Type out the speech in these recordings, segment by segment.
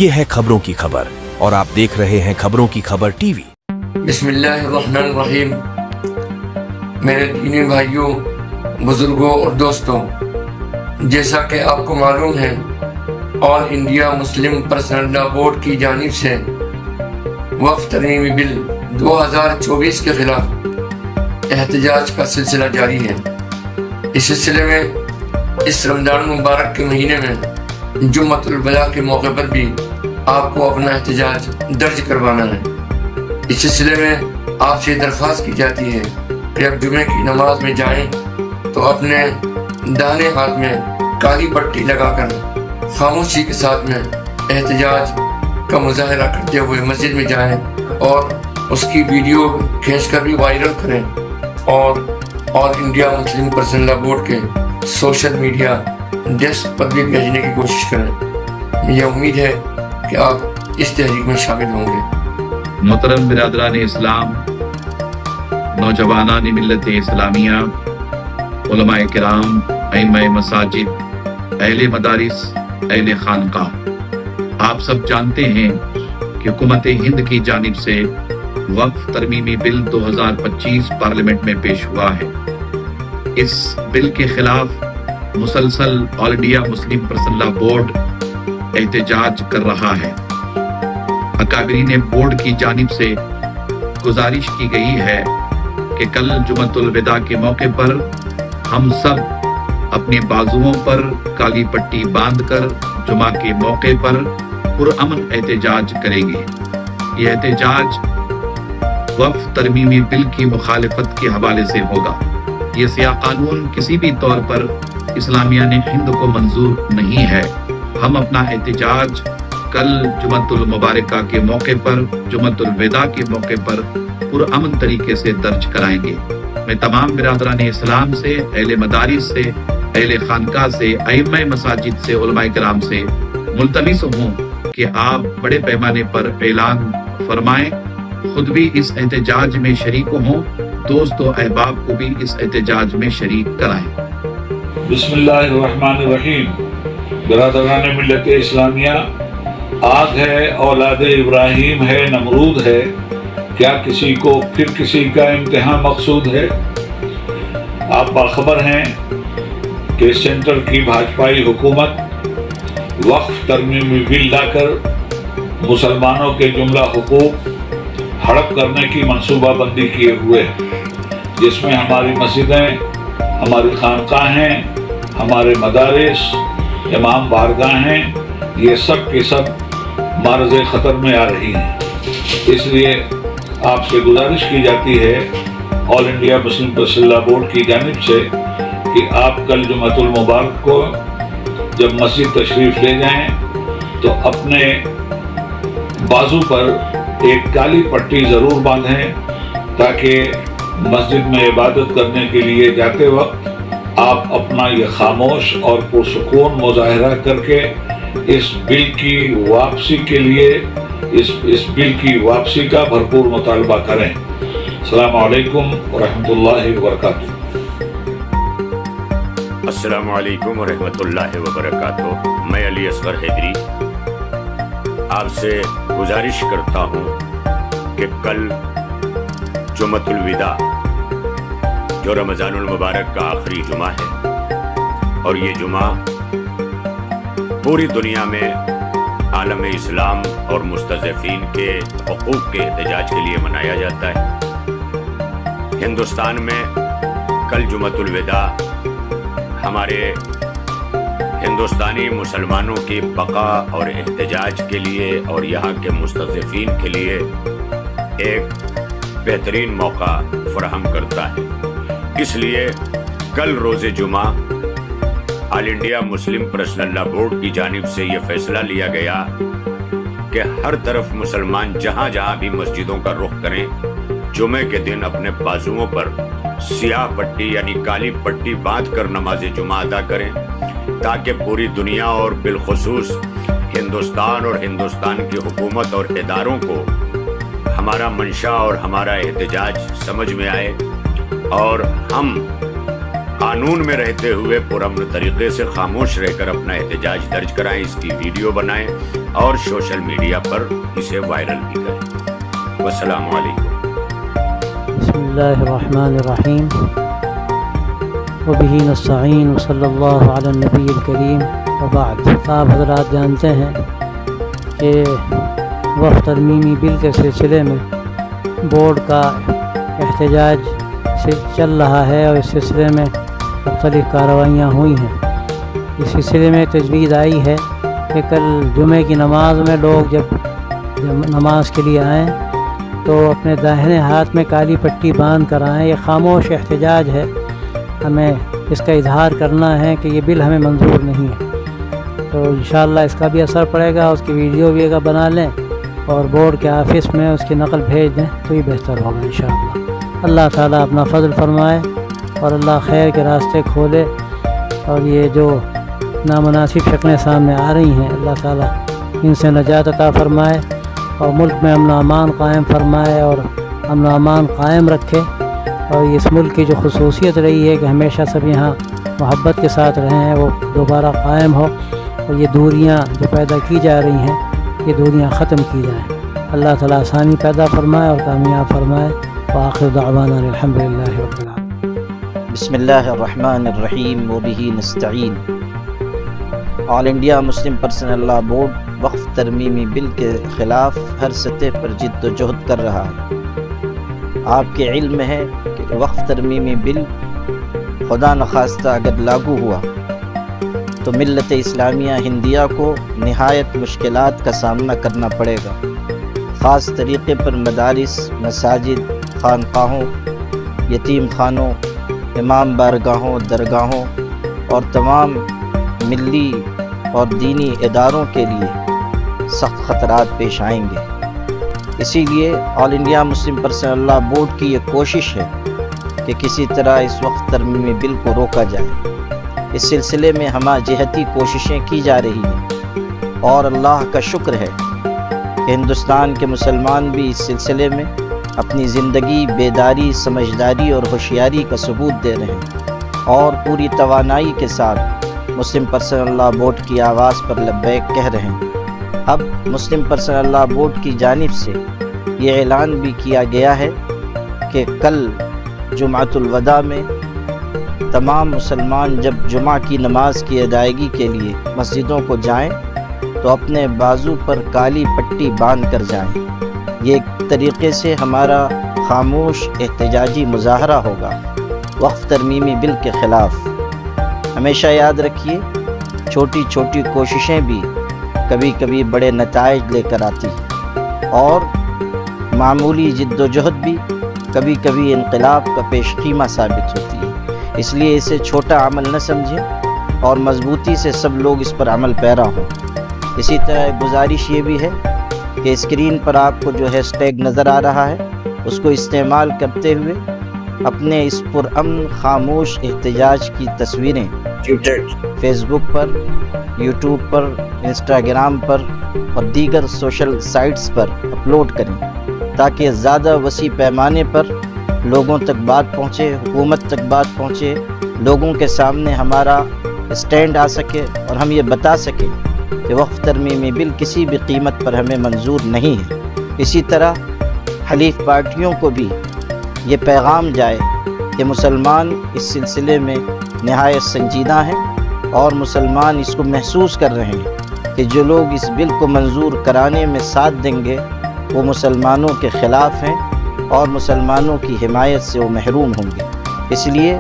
ये है खबरों की खबर और आप देख रहे हैं खबरों की खबर टीवी। बिस्मिल्लाहिर्रहमानिर्रहीम। मेरे दीनी भाइयों, बुजुर्गों और दोस्तों, जैसा कि आपको मालूम है, all India Muslim personal law board की जानिब से वक्फ तरमीमी बिल 2024 के खिलाफ एहतजाज का सिलसिला जारी है। इस सिलसिले में इस रमजान मुबारक के महीने में जुम्मतुल विदा के मौके पर भी आपको अपना एहतजाज दर्ज करवाना है। इस सिलसिले में आपसे दरख्वास्त की जाती है कि अब जुमे की नमाज में जाएं तो अपने दाहिने हाथ में काली पट्टी लगाकर खामोशी के साथ में एहतजाज का मुजाहरा करते हुए मस्जिद में जाएं और उसकी वीडियो खींचकर भी वायरल करें और all India Muslim personal law board के सोशल मीडिया डेस्क पर भी भेजने की कोशिश करें। मुझे उम्मीद है कि आप इस तहरीक में शामिल होंगे। मोहतरम बिरादरान इस्लाम, नौजवानान मिल्लत इस्लामिया, उलमाए किराम, अइम्माए मसाजिद, अहले मदारिस, अहले खानकाह, आप सब जानते हैं कि हुकूमत हिंद की जानिब से वक्फ तरमीमी बिल 2025 पार्लियामेंट में पेश हुआ है। इस बिल के खिलाफ मुसलसल all India Muslim personal law board एहतजाज कर रहा है। अकाबरीन बोर्ड की जानिब से गुजारिश की गई है कि कल जुम्मतुल विदा के मौके पर हम सब अपने बाजुओं पर काली पट्टी बांधकर जुमा के मौके पर पुरअमन एहतजाज करेंगे। यह एहतजाज वक्फ तरमीमी बिल की मुखालिफत के हवाले से होगा। ये सियाह कानून किसी भी तौर पर इस्लामिया ने हिंद को मंजूर नहीं है। हम अपना एहतजाज कल जुम्मतुल मुबारका के मौके पर, जुम्मतुल विदा के मौके पर पुरअमन तरीके से दर्ज कराएंगे। मैं तमाम बिरादरान इस्लाम से, अहले मदारिस से, अहले खानकाह से, अइम्माए मसाजिद से, उलमाए किराम से मुल्तमिस हूँ कि आप बड़े पैमाने पर ऐलान फरमाएं, खुद भी इस एहतजाज में शरीक हों, दोस्तों अहबाब को भी इस एहतजाज में शरीक कराएं। बिस्मिल्लाहिर्रहमानिर्रहीम। बिरादरान मिल्लत इस्लामिया, आग है, औलाद इब्राहीम है, नमरूद है, क्या किसी को फिर किसी का इम्तिहान मकसूद है। आप बाखबर हैं कि सेंटर की भाजपाई हुकूमत वक्फ तरमीमी बिल लाकर मुसलमानों के जुमला हुकूक हड़प करने की मंसूबाबंदी किए हुए है, जिसमें हमारी मस्जिदें, हमारी खानकाहें, हमारे मदारिस, इमाम बारगाहें, ये सब के सब मारज़ ख़तर में आ रही हैं। इसलिए आपसे गुजारिश की जाती है all India Muslim personal law board की जानिब से कि आप कल जुम्मतुल मुबारक को जब मस्जिद तशरीफ़ ले जाएं तो अपने बाजू पर एक काली पट्टी ज़रूर बांधें, ताकि मस्जिद में इबादत करने के लिए जाते वक्त आप अपना ये खामोश और पुरसुकून मुजाहरा करके इस बिल की वापसी के लिए इस बिल की वापसी का भरपूर मुतालबा करें। अस्सलामु अलैकुम व रहमतुल्लाहि व बरकातुहू। अस्सलामु अलैकुम व रहमतुल्लाहि व बरकातुहू। मैं अली असगर हैदरी आपसे गुजारिश करता हूँ कि कल जुम्मतुल विदा, जो रमज़ानुल मुबारक का आखिरी जुमा है, और ये जुमा पूरी दुनिया में आलम इस्लाम और मुस्तज़फ़ीन के हुकूक़ के एहतजाज के लिए मनाया जाता है। हिंदुस्तान में कल जुम्मतुल विदा हमारे हिंदुस्तानी मुसलमानों की बका और एहतजाज के लिए और यहाँ के मुस्तज़फ़ीन के लिए एक बेहतरीन मौका फराहम करता है। इसलिए कल रोज़े जुमा all India Muslim personal law board की जानिब से ये फैसला लिया गया कि हर तरफ मुसलमान जहाँ जहाँ भी मस्जिदों का रुख करें, जुमे के दिन अपने बाजुओं पर सियाह पट्टी यानी काली पट्टी बांध कर नमाज जुमा अदा करें, ताकि पूरी दुनिया और बिलखुसूस हिंदुस्तान और हिंदुस्तान की हुकूमत और इदारों को हमारा मंशा और हमारा एहतजाज समझ में आए और हम कानून में रहते हुए पुरअमन तरीके से खामोश रहकर अपना एहतजाज दर्ज कराएं, इसकी वीडियो बनाएं اور سوشل میڈیا پر اسے وائرل بھی کریں۔ والسلام علیکم۔ بسم اللہ الرحمن الرحیم وبہ نستعین وصلی اللہ علی النبی الکریم وبعد۔ آپ حضرات جانتے ہیں کہ وقف ترمیمی بل کے سلسلے میں بورڈ کا احتجاج چل رہا ہے اور اس سلسلے میں مختلف کارروائیاں ہوئی ہیں۔ اس سلسلے میں تجویز آئی ہے کہ کل جمعہ کی نماز میں لوگ جب نماز کے لیے آئیں تو اپنے داہنے ہاتھ میں کالی پٹی باندھ کر آئیں۔ یہ خاموش احتجاج ہے، ہمیں اس کا اظہار کرنا ہے کہ یہ بل ہمیں منظور نہیں ہے۔ تو انشاءاللہ اس کا بھی اثر پڑے گا، اس کی ویڈیو بھی اگر بنا لیں اور بورڈ کے آفس میں اس کی نقل بھیج دیں تو یہ بہتر ہوگا انشاءاللہ۔ اللہ تعالیٰ اپنا فضل فرمائے اور اللہ خیر کے راستے کھولے، اور یہ جو نامناسب شکلیں سامنے آ رہی ہیں اللہ تعالیٰ ان سے نجات عطا فرمائے اور ملک میں امن و امان قائم فرمائے اور امن و امان قائم رکھے۔ اور اس ملک کی جو خصوصیت رہی ہے کہ ہمیشہ سب یہاں محبت کے ساتھ رہے ہیں وہ دوبارہ قائم ہو، اور یہ دوریاں جو پیدا کی جا رہی ہیں یہ دوریاں ختم کی جائیں۔ اللہ تعالیٰ آسانی پیدا فرمائے اور کامیاب فرمائے۔ وآخر دعوانا الحمدللہ رب العالمین۔ بسم اللہ الرحمن الرحیم وبہ نستعین۔ All India Muslim Personal Law Board وقف ترمیمی بل کے خلاف ہر سطح پر جد و جہد کر رہا ہے۔ آپ کے علم میں ہے کہ وقف ترمیمی بل خدا نخواستہ اگر لاگو ہوا تو ملت اسلامیہ ہندیہ کو نہایت مشکلات کا سامنا کرنا پڑے گا، خاص طریقے پر مدارس، مساجد، خانقاہوں، یتیم خانوں، امام بارگاہوں، درگاہوں اور تمام ملی اور دینی اداروں کے لیے سخت خطرات پیش آئیں گے۔ اسی لیے All India Muslim Personal Law Board کی یہ کوشش ہے کہ کسی طرح اس وقف ترمیمی بل کو روکا جائے۔ اس سلسلے میں ہمہ جہتی کوششیں کی جا رہی ہیں، اور اللہ کا شکر ہے کہ ہندوستان کے مسلمان بھی اس سلسلے میں اپنی زندگی بیداری، سمجھداری اور ہوشیاری کا ثبوت دے رہے ہیں، اور پوری توانائی کے ساتھ مسلم پرسنل لاء بورڈ کی آواز پر لبیک کہہ رہے ہیں۔ اب مسلم پرسنل لاء بورڈ کی جانب سے یہ اعلان بھی کیا گیا ہے کہ کل جمعۃ الوداع میں تمام مسلمان جب جمعہ کی نماز کی ادائیگی کے لیے مسجدوں کو جائیں تو اپنے بازو پر کالی پٹی باندھ کر جائیں۔ یہ ایک طریقے سے ہمارا خاموش احتجاجی مظاہرہ ہوگا وقف ترمیمی بل کے خلاف۔ ہمیشہ یاد رکھیے، چھوٹی چھوٹی کوششیں بھی کبھی کبھی بڑے نتائج لے کر آتی ہیں، اور معمولی جد و جہد بھی کبھی کبھی انقلاب کا پیش خیمہ ثابت ہوتی ہے۔ اس لیے اسے چھوٹا عمل نہ سمجھیں اور مضبوطی سے سب لوگ اس پر عمل پیرا ہوں۔ اسی طرح ایک گزارش یہ بھی ہے کہ اسکرین پر آپ کو جو ہیش ٹیگ نظر آ رہا ہے اس کو استعمال کرتے ہوئے اپنے اس پرامن خاموش احتجاج کی تصویریں ٹویٹر، فیس بک پر، یوٹیوب پر، انسٹاگرام پر اور دیگر سوشل سائٹس پر اپلوڈ کریں، تاکہ زیادہ وسیع پیمانے پر لوگوں تک بات پہنچے، حکومت تک بات پہنچے، لوگوں کے سامنے ہمارا اسٹینڈ آ سکے اور ہم یہ بتا سکیں کہ وقف ترمیمی بل کسی بھی قیمت پر ہمیں منظور نہیں ہے۔ اسی طرح حلیف پارٹیوں کو بھی یہ پیغام جائے کہ مسلمان اس سلسلے میں نہایت سنجیدہ ہیں، اور مسلمان اس کو محسوس کر رہے ہیں کہ جو لوگ اس بل کو منظور کرانے میں ساتھ دیں گے وہ مسلمانوں کے خلاف ہیں اور مسلمانوں کی حمایت سے وہ محروم ہوں گے۔ اس لیے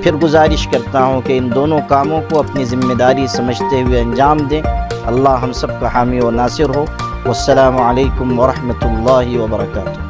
پھر گزارش کرتا ہوں کہ ان دونوں کاموں کو اپنی ذمہ داری سمجھتے ہوئے انجام دیں۔ اللہ ہم سب کا حامی و ناصر ہو۔ والسلام علیکم ورحمۃ اللہ وبرکاتہ۔